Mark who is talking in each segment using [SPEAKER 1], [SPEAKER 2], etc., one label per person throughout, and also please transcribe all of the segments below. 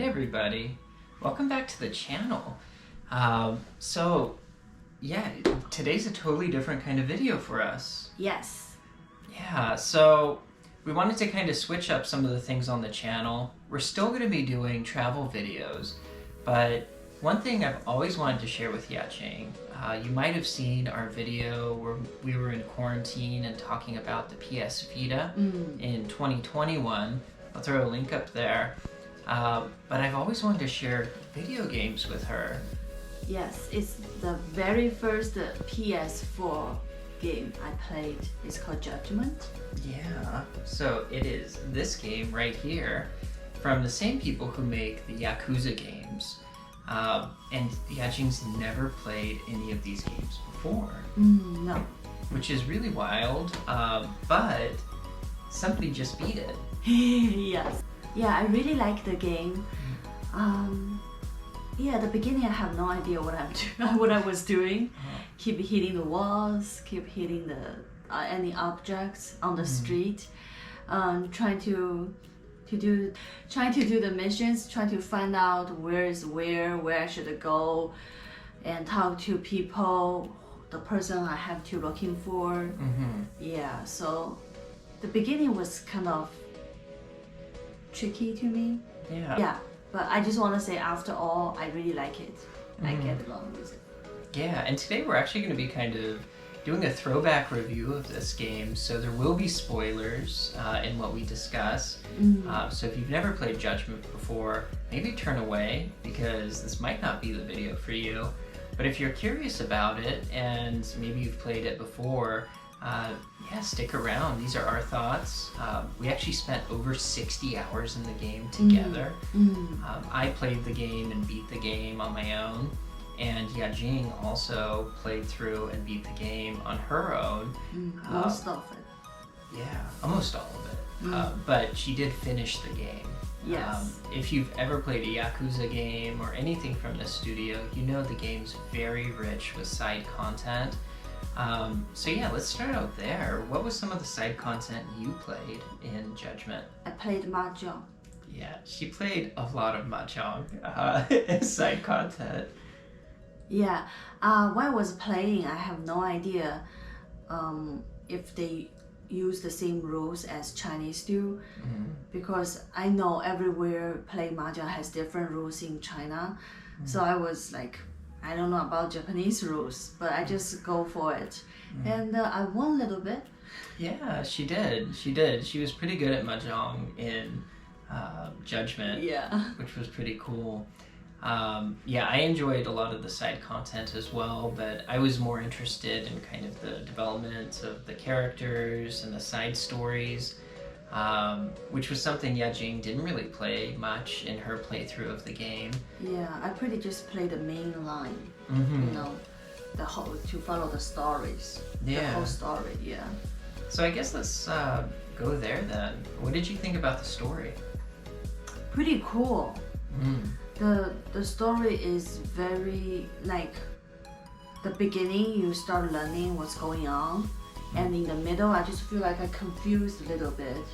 [SPEAKER 1] everybody, welcome back to the channel. Today's a totally different kind of video for us.
[SPEAKER 2] Yes.
[SPEAKER 1] Yeah, so we wanted to kind of switch up some of the things on the channel. We're still going to be doing travel videos, but one thing I've always wanted to share with Yajing, you might have seen our video where we were in quarantine and talking about the PS Vita in 2021. I'll throw a link up there. But I've always wanted to share video games with her.
[SPEAKER 2] Yes, it's the very first PS4 game I played. It's called Judgment.
[SPEAKER 1] Yeah, so it is this game right here from the same people who make the Yakuza games. And Yajing's never played any of these games before.
[SPEAKER 2] No.
[SPEAKER 1] Which is really wild, but somebody just beat it.
[SPEAKER 2] Yes. Yeah, I really like the game. At the beginning I have no idea what I was doing. Keep hitting the walls, keep hitting the any objects on the street, trying to do the missions, trying to find out where I should go, and talk to people, the person I have to looking for. Yeah, so the beginning was kind of tricky to me. Yeah, but I just want to say after all, I really like it. I get along with it.
[SPEAKER 1] Yeah, and today we're actually going to be kind of doing a throwback review of this game, so there will be spoilers in what we discuss. So if you've never played Judgment before, maybe turn away because this might not be the video for you. But if you're curious about it and maybe you've played it before, stick around. These are our thoughts. We actually spent over 60 hours in the game together. I played the game and beat the game on my own, and Yajing also played through and beat the game on her own.
[SPEAKER 2] Most of it.
[SPEAKER 1] Yeah, almost all of it. But she did finish the game.
[SPEAKER 2] Yes.
[SPEAKER 1] If you've ever played a Yakuza game or anything from this studio, you know the game's very rich with side content. Let's start out there. What was some of the side content you played in Judgment?
[SPEAKER 2] I played Mahjong.
[SPEAKER 1] Yeah, she played a lot of Mahjong as side content.
[SPEAKER 2] Yeah, when I was playing, I have no idea if they use the same rules as Chinese do, because I know everywhere play Mahjong has different rules in China. So I was like, I don't know about Japanese rules, but I just go for it. And I won a little bit.
[SPEAKER 1] Yeah, she did. She was pretty good at Mahjong in Judgment, which was pretty cool. I enjoyed a lot of the side content as well, but I was more interested in kind of the development of the characters and the side stories, which was something Yajing didn't really play much in her playthrough of the game. Yeah,
[SPEAKER 2] I pretty just played the main line, you know, to follow the stories, the whole story,
[SPEAKER 1] So I guess let's go there then. What did you think about the story?
[SPEAKER 2] Pretty cool. The story is very, like, the beginning you start learning what's going on, and in the middle I just feel like I confused a little bit.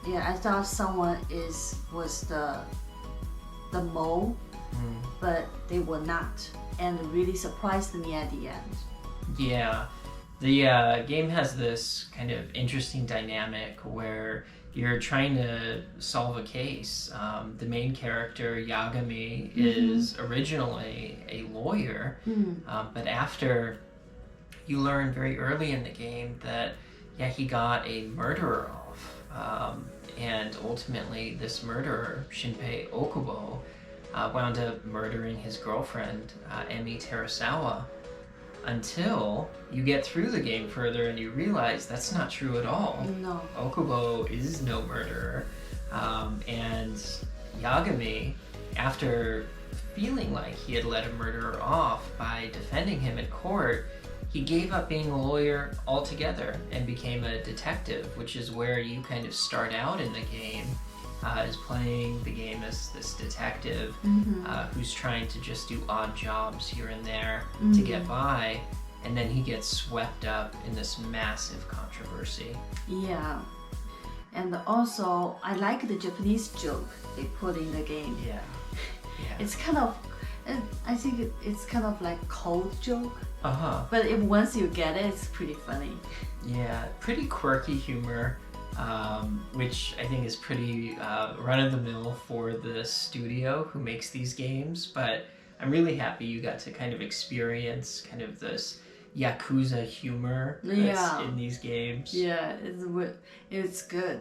[SPEAKER 2] Yeah, I thought someone was the mole, but they were not, and it really surprised me at the end.
[SPEAKER 1] Yeah, the game has this kind of interesting dynamic where you're trying to solve a case. The main character, Yagami, is originally a lawyer, but after you learn very early in the game that, he got a murderer off. And ultimately, this murderer, Shinpei Okubo, wound up murdering his girlfriend, Emi Terasawa, until you get through the game further and you realize that's not true at all.
[SPEAKER 2] No.
[SPEAKER 1] Okubo is no murderer. And Yagami, after feeling like he had let a murderer off by defending him in court, he gave up being a lawyer altogether and became a detective, which is where you kind of start out in the game, is playing the game as this detective who's trying to just do odd jobs here and there to get by, and then he gets swept up in this massive controversy.
[SPEAKER 2] Yeah, And also, I like the Japanese joke they put in the game.
[SPEAKER 1] Yeah.
[SPEAKER 2] It's kind of, I think it's kind of like cold joke. But if once you get it, it's pretty funny.
[SPEAKER 1] Yeah, pretty quirky humor, which I think is pretty run-of-the-mill for the studio who makes these games. But I'm really happy you got to kind of experience kind of this Yakuza humor that's in these games.
[SPEAKER 2] Yeah, it's good.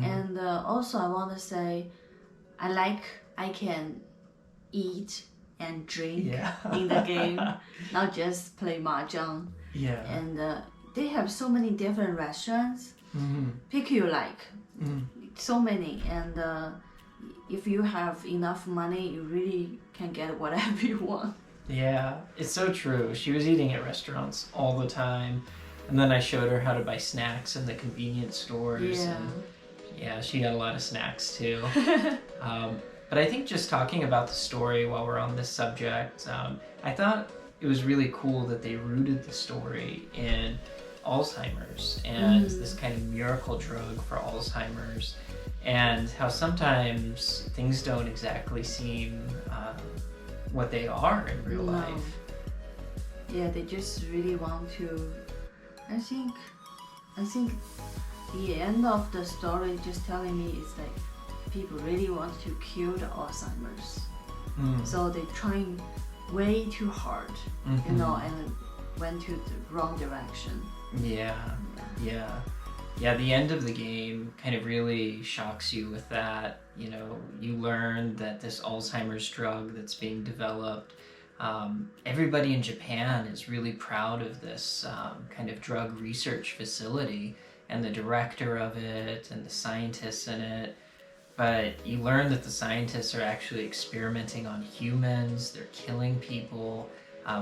[SPEAKER 2] And also I want to say, I can eat and drink in the game, not just play Mahjong.
[SPEAKER 1] Yeah.
[SPEAKER 2] And they have so many different restaurants. Pick you like. So many. And if you have enough money, you really can get whatever you want.
[SPEAKER 1] Yeah, it's so true. She was eating at restaurants all the time. And then I showed her how to buy snacks in the convenience stores.
[SPEAKER 2] Yeah.
[SPEAKER 1] And yeah, she got a lot of snacks too. But I think just talking about the story while we're on this subject, I thought it was really cool that they rooted the story in Alzheimer's and this kind of miracle drug for Alzheimer's, and how sometimes things don't exactly seem what they are in real life.
[SPEAKER 2] Yeah, they just really want to. I think the end of the story just telling me is like people really want to cure the Alzheimer's, so they're trying way too hard, you know, and went to the wrong direction.
[SPEAKER 1] Yeah. The end of the game kind of really shocks you with that. You know, you learn that this Alzheimer's drug that's being developed, everybody in Japan is really proud of this kind of drug research facility and the director of it and the scientists in it. But you learn that the scientists are actually experimenting on humans. They're killing people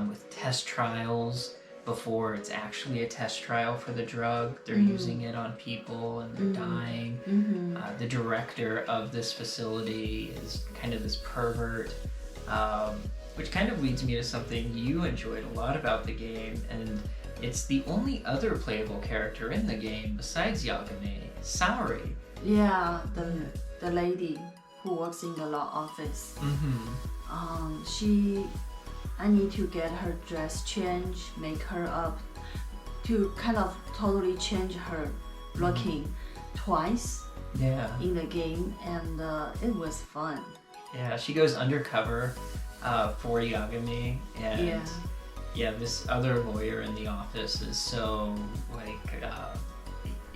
[SPEAKER 1] with test trials before it's actually a test trial for the drug. They're using it on people and they're dying. The director of this facility is kind of this pervert, which kind of leads me to something you enjoyed a lot about the game, and it's the only other playable character in the game besides Yagami, Saori.
[SPEAKER 2] Yeah, the lady who works in the law office. I need to get her dress changed, make her up, to kind of totally change her looking twice in the game, and it was fun.
[SPEAKER 1] Yeah, she goes undercover for Yagami, and this other lawyer in the office is so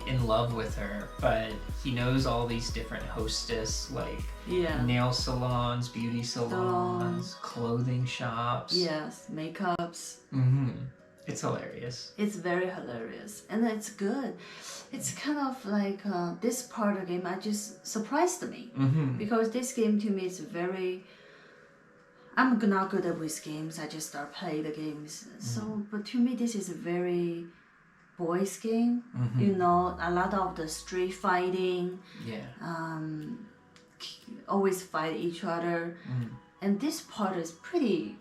[SPEAKER 1] in love with her, but he knows all these different hostess nail salons, beauty salons, clothing shops.
[SPEAKER 2] Yes, makeups.
[SPEAKER 1] It's hilarious.
[SPEAKER 2] It's very hilarious, and it's good. It's kind of like this part of the game. I just surprised me because this game to me is very. I'm not good with games. I just start playing the games. So, but to me, this is a very boys game. You know, a lot of the street fighting. Always fight each other, and this part is pretty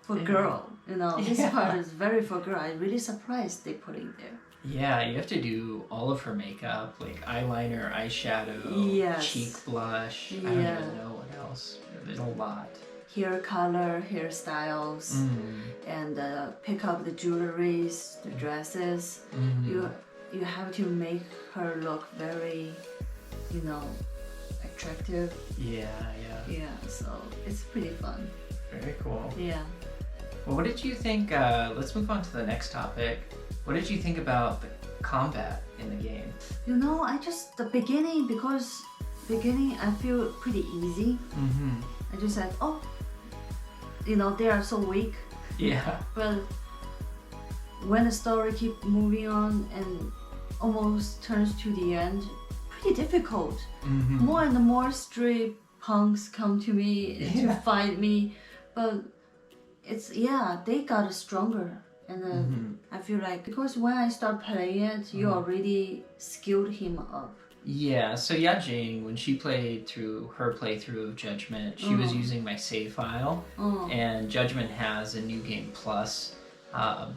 [SPEAKER 2] for girl. You know, this part is very for girl. I'm really surprised they put it there.
[SPEAKER 1] Yeah, you have to do all of her makeup, like eyeliner, eyeshadow, cheek blush. I don't even know what else. There's a lot.
[SPEAKER 2] Hair color, hairstyles, and pick up the jewelries, the dresses. You have to make her look very, you know, attractive. Yeah, so it's pretty fun.
[SPEAKER 1] Very cool.
[SPEAKER 2] Yeah.
[SPEAKER 1] Well, what did you think, let's move on to the next topic. What did you think about the combat in the game?
[SPEAKER 2] You know, the beginning I feel pretty easy. I just said, oh, you know, they are so weak.
[SPEAKER 1] Yeah.
[SPEAKER 2] But when the story keeps moving on and almost turns to the end, pretty difficult. More and more street punks come to me to fight me, but they got stronger, and I feel like because when I start playing it, you already skilled him up.
[SPEAKER 1] Yeah, so Yajing, when she played through her playthrough of Judgment, she was using my save file, and Judgment has a New Game Plus,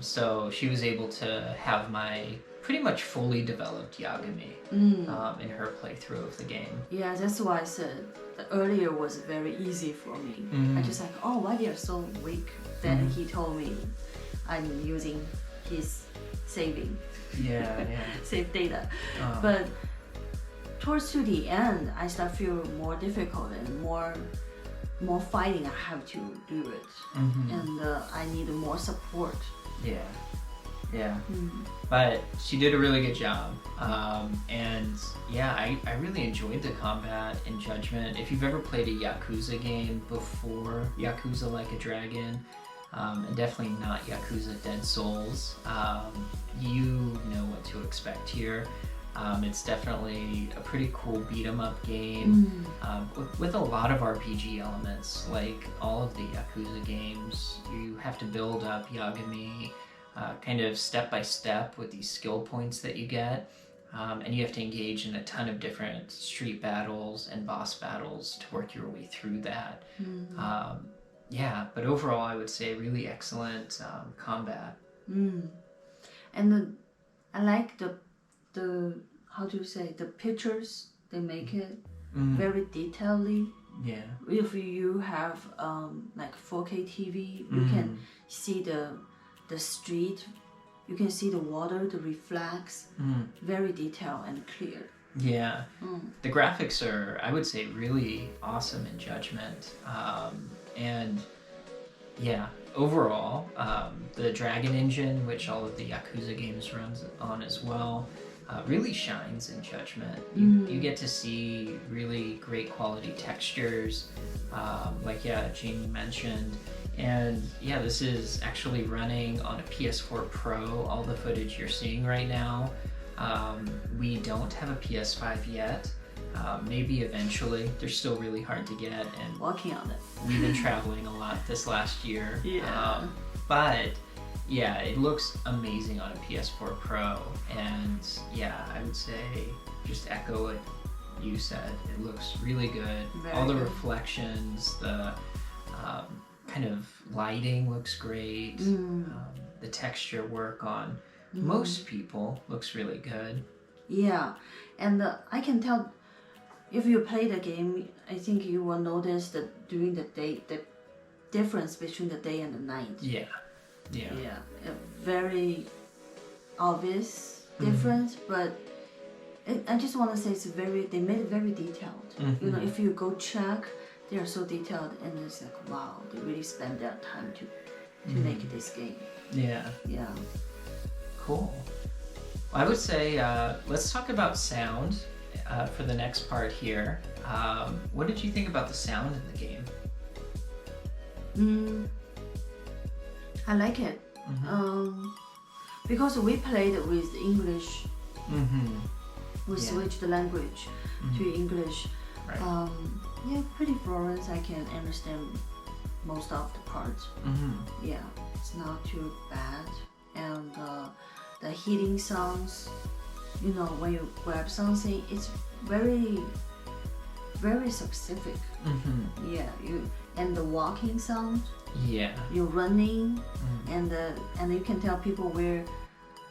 [SPEAKER 1] so she was able to have my pretty much fully developed Yagami in her playthrough of the game.
[SPEAKER 2] Yeah, that's why I said the earlier was very easy for me. I just like, oh, why they are so weak? Then he told me I'm using his saving.
[SPEAKER 1] Yeah.
[SPEAKER 2] Save data. But towards to the end, I start feel more difficult and more fighting I have to do it. And I need more support.
[SPEAKER 1] Yeah. But she did a really good job. And yeah, I really enjoyed the combat in Judgment. If you've ever played a Yakuza game before, Yakuza Like a Dragon, and definitely not Yakuza Dead Souls, you know what to expect here. It's definitely a pretty cool beat 'em up game with a lot of RPG elements. Like all of the Yakuza games, you have to build up Yagami kind of step by step with these skill points that you get. And you have to engage in a ton of different street battles and boss battles to work your way through that. Yeah, but overall I would say really excellent combat.
[SPEAKER 2] And I like the how to say, the pictures they make it very detailedly.
[SPEAKER 1] Yeah.
[SPEAKER 2] If you have like 4K TV, you can see the street, you can see the water, the reflex, very detailed and clear.
[SPEAKER 1] Yeah. The graphics are, I would say, really awesome in Judgment. And yeah, overall, the Dragon Engine, which all of the Yakuza games runs on as well, really shines in Judgment. You get to see really great quality textures, like Yajing mentioned. And yeah, this is actually running on a PS4 Pro. All the footage you're seeing right now. We don't have a PS5 yet. Maybe eventually. They're still really hard to get, and
[SPEAKER 2] Working on it.
[SPEAKER 1] we've been traveling a lot this last year.
[SPEAKER 2] Yeah.
[SPEAKER 1] But yeah, it looks amazing on a PS4 Pro, and yeah, I would say just echo what you said. It looks really good.
[SPEAKER 2] Very
[SPEAKER 1] All the
[SPEAKER 2] good.
[SPEAKER 1] reflections, the kind of lighting looks great. The texture work on most people looks really good.
[SPEAKER 2] Yeah, and I can tell if you play the game, I think you will notice that during the day, the difference between the day and the night.
[SPEAKER 1] Yeah.
[SPEAKER 2] A very obvious difference, but I just want to say they made it very detailed. You know, if you go check, they are so detailed, and it's like, wow, they really spend their time to make this game.
[SPEAKER 1] Yeah. Cool. I would say let's talk about sound for the next part here. What did you think about the sound in the game?
[SPEAKER 2] I like it. Because we played with English. We switched the language to English.
[SPEAKER 1] Right.
[SPEAKER 2] Yeah, pretty Florence. I can understand most of the parts. Yeah, it's not too bad. And the hitting sounds, you know, when you grab something, it's very, very specific. Yeah, and the walking sound.
[SPEAKER 1] Yeah.
[SPEAKER 2] You're running, and you can tell people wear,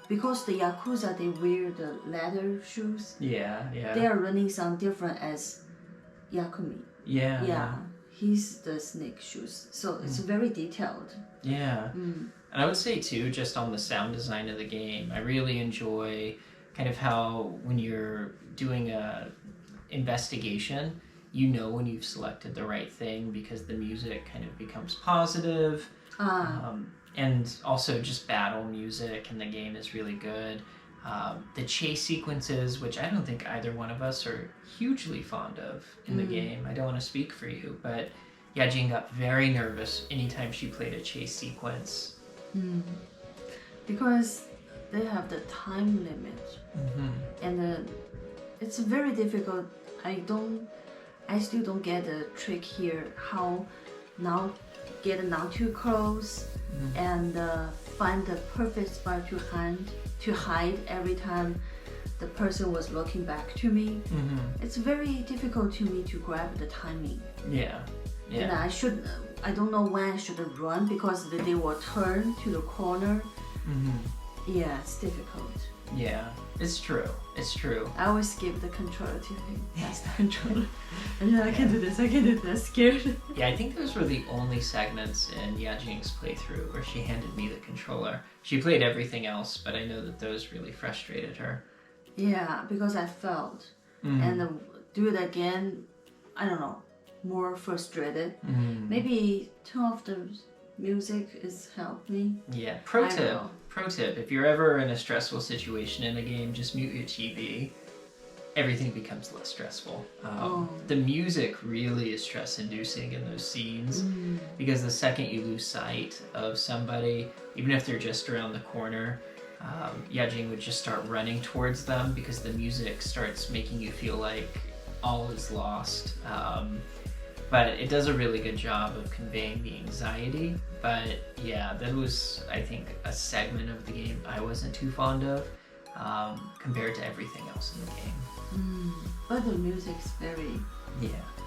[SPEAKER 2] because the Yakuza, they wear the leather shoes.
[SPEAKER 1] Yeah.
[SPEAKER 2] Their running sound different as Yagami.
[SPEAKER 1] Yeah.
[SPEAKER 2] He's the snake shoes, so it's very detailed.
[SPEAKER 1] Yeah. And I would say too, just on the sound design of the game, I really enjoy kind of how when you're doing a investigation, you know when you've selected the right thing because the music kind of becomes positive. And also just battle music in the game is really good. The chase sequences, which I don't think either one of us are hugely fond of in the game. I don't want to speak for you, but Yajing got very nervous anytime she played a chase sequence.
[SPEAKER 2] Because they have the time limit, and it's very difficult. I still don't get the trick here. How now get not too close and find the perfect spot to hide every time the person was looking back to me. It's very difficult to me to grab the timing.
[SPEAKER 1] Yeah.
[SPEAKER 2] And I don't know when I should run because they will turn to the corner. Yeah, it's difficult.
[SPEAKER 1] Yeah, it's true. It's true.
[SPEAKER 2] I always give the controller to him. That's the controller. And I can do this, I can do this, scared.
[SPEAKER 1] Yeah, I think those were the only segments in Yajing's playthrough where she handed me the controller. She played everything else, but I know that those really frustrated her.
[SPEAKER 2] Yeah, because I felt. And do it again, I don't know, more frustrated. Maybe turn off the music has helped me.
[SPEAKER 1] Yeah, pro tip, if you're ever in a stressful situation in a game, just mute your TV. Everything becomes less stressful. The music really is stress-inducing in those scenes because the second you lose sight of somebody, even if they're just around the corner, Yajing would just start running towards them because the music starts making you feel like all is lost. But it does a really good job of conveying the anxiety. But yeah, that was, I think, a segment of the game I wasn't too fond of compared to everyththing else in the game.
[SPEAKER 2] But the music's very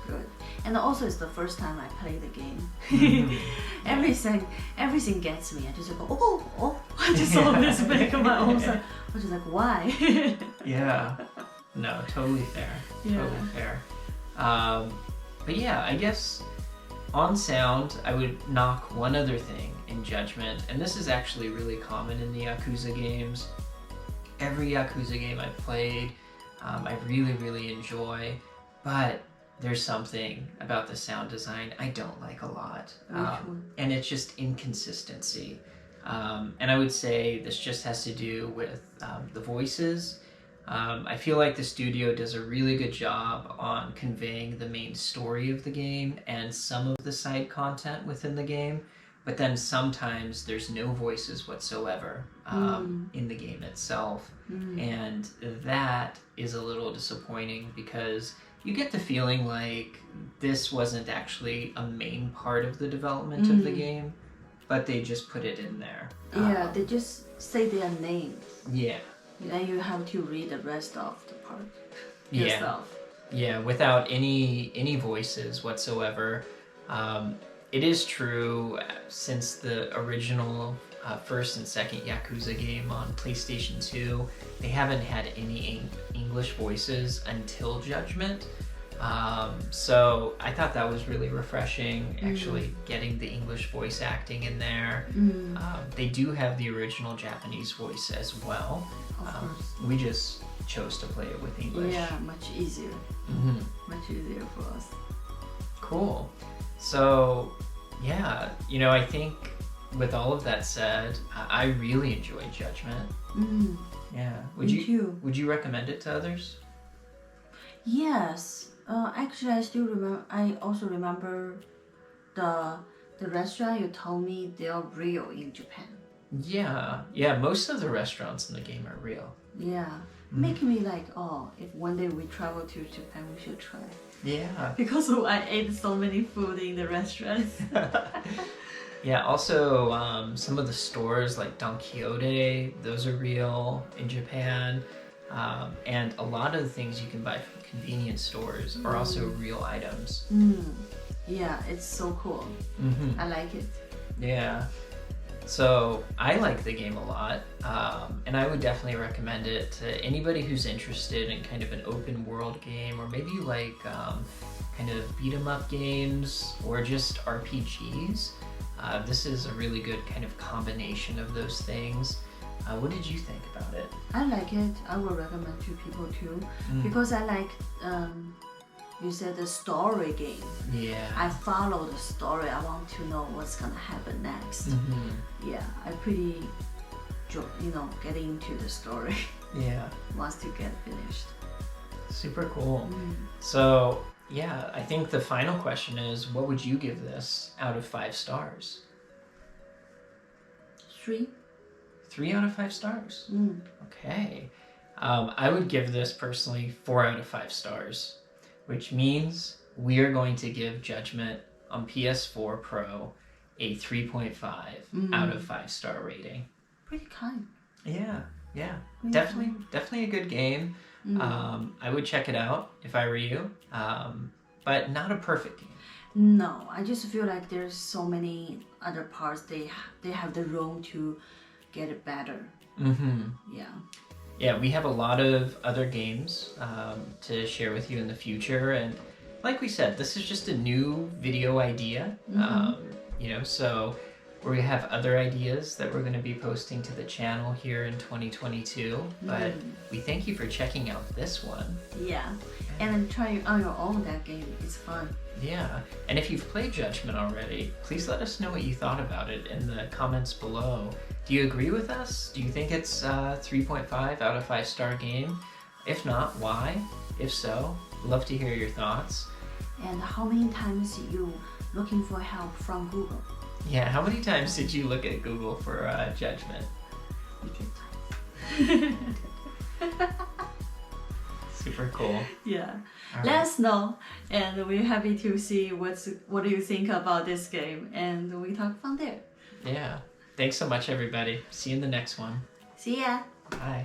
[SPEAKER 2] good. And also it's the first time I play the game. Everything gets me. I just go, oh, I just always make my own sound. I was just like, why?
[SPEAKER 1] Yeah. No, totally fair. Totally fair. But yeah, I guess on sound, I would knock one other thing in Judgment, and this is actually really common in the Yakuza games. Every Yakuza game I've played, I really, really enjoy, but there's something about the sound design I don't like a lot. And it's just inconsistency. And I would say this just has to do with the voices. I feel like the studio does a really good job on conveying the main story of the game and some of the side content within the game, but then sometimes there's no voices whatsoever in the game itself. And that is a little disappointing because you get the feeling like this wasn't actually a main part of the development of the game, but they just put it in there.
[SPEAKER 2] Yeah, they just say their names.
[SPEAKER 1] Yeah.
[SPEAKER 2] And you have to read the rest of the part
[SPEAKER 1] yourself. Yeah, without any voices whatsoever. It is true, since the original first and second Yakuza game on PlayStation 2, they haven't had any English voices until Judgment. So I thought that was really refreshing, actually getting the English voice acting in there. They do have the original Japanese voice as well. We just chose to play it with English.
[SPEAKER 2] Yeah, much easier. Much easier for us.
[SPEAKER 1] Cool. So, yeah, I think with all of that said, I really enjoyed Judgment. Yeah.
[SPEAKER 2] Me too.
[SPEAKER 1] Would you recommend it to others?
[SPEAKER 2] Yes. Actually, I still remember. I also remember the restaurant you told me they are real in Japan.
[SPEAKER 1] Yeah. Most of the restaurants in the game are real.
[SPEAKER 2] Yeah. Making me like, if one day we travel to Japan, we should try.
[SPEAKER 1] Yeah.
[SPEAKER 2] Because I ate so many food in the restaurants.
[SPEAKER 1] Yeah, also some of the stores like Don Quixote, those are real in Japan. And a lot of the things you can buy from convenience stores are also real items.
[SPEAKER 2] Yeah, it's so cool. I like it.
[SPEAKER 1] Yeah. So I like the game a lot, and I would definitely recommend it to anybody who's interested in kind of an open world game, or maybe you like kind of beat 'em up games or just RPGs. This is a really good kind of combination of those things. What did you think about it?
[SPEAKER 2] I like it. I will recommend to people too, because I like, you said the story game.
[SPEAKER 1] Yeah.
[SPEAKER 2] I follow the story. I want to know what's gonna happen next. Yeah, I pretty, getting into the story.
[SPEAKER 1] Yeah.
[SPEAKER 2] Once to get finished.
[SPEAKER 1] Super cool. So, yeah, I think the final question is, what would you give this out of 5 stars?
[SPEAKER 2] 3.
[SPEAKER 1] 3 out of 5 stars? Okay. I would give this personally 4 out of 5 stars, which means we are going to give Judgment on PS4 Pro a 3.5 out of 5 star rating.
[SPEAKER 2] Pretty kind.
[SPEAKER 1] Yeah. Definitely a good game. I would check it out if I were you, but not a perfect game.
[SPEAKER 2] No, I just feel like there's so many other parts they have the room to get it better. Yeah.
[SPEAKER 1] Yeah, we have a lot of other games to share with you in the future, and like we said, this is just a new video idea. So we're gonna have other ideas that we're gonna be posting to the channel here in 2022. But we thank you for checking out this one.
[SPEAKER 2] Yeah, and then try on your own that game. It's fun.
[SPEAKER 1] Yeah, and if you've played Judgment already, please let us know what you thought about it in the comments below. Do you agree with us? Do you think it's a 3.5 out of 5-star game? If not, why? If so, love to hear your thoughts.
[SPEAKER 2] And how many times you looking for help from Google?
[SPEAKER 1] Yeah, how many times did you look at Google for Judgment?
[SPEAKER 2] 100 times.
[SPEAKER 1] Super cool.
[SPEAKER 2] Yeah.
[SPEAKER 1] All
[SPEAKER 2] Let
[SPEAKER 1] right.
[SPEAKER 2] us know, and we're happy to see what do you think about this game, and we talk from there.
[SPEAKER 1] Yeah. Thanks so much, everybody. See you in the next one.
[SPEAKER 2] See ya.
[SPEAKER 1] Bye.